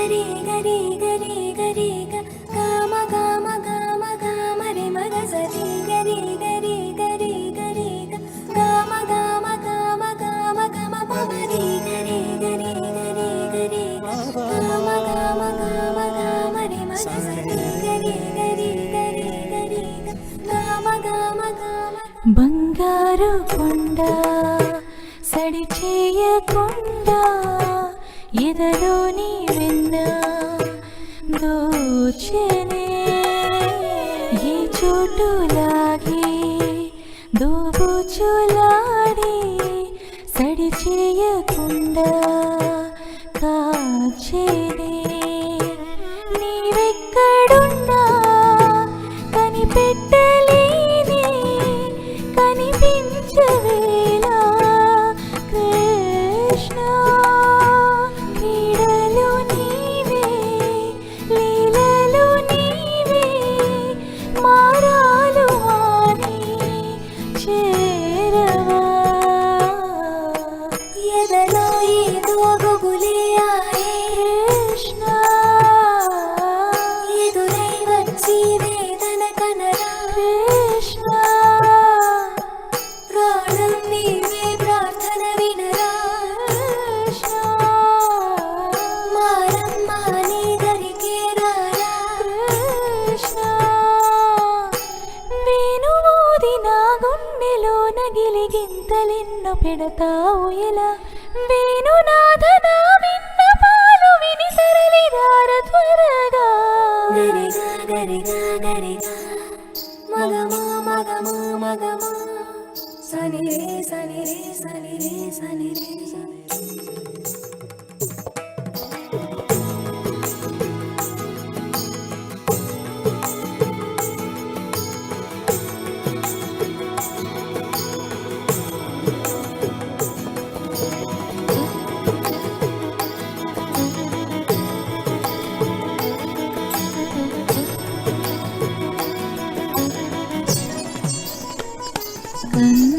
గరి గరి గరి గరి గమ గమ గమ గమ రే మగ సరి గరి గరి గరి గరి గమ గమ గమ గమ గమ పమరి గరి గరి గరి గరి గమ గమ గమ గమ రే మగ సరి గరి గరి గరి గరి గమ గమ గమ బంగారు కొండ సడి చేయకుండా ఎదలోని వెన్న దోచెనే ఈ చోటులాగే దోబుచులాడి సడి చేయకుండా కాచేనే నీవెక్కడున్నా కనిపెట్టలేని కనిపించవేలా కృష్ణ క్రీడలు నీవే లీలలు నీవే మారాలు అని చేరవా ఎదలో ఏదో గుగులే ఆయే కృష్ణ ఎదురై వచ్చి వేదన కనరా కృష్ణ ప్రాణం నీవే ప్రార్థన వినరా కృష్ణ మారమ్మ నీ దరికే రారా కృష్ణ వేణువూది నా గుండెలో నగిలిగింతలెన్నో పెడతావు ఎలా వేణునాథ నా విన్నపాలు విని తరలిరార త్వరగా గరిగా గరిగా గరిగా మగమా మగమా మగమా సని రే సని రే సని రే సని రే గంగా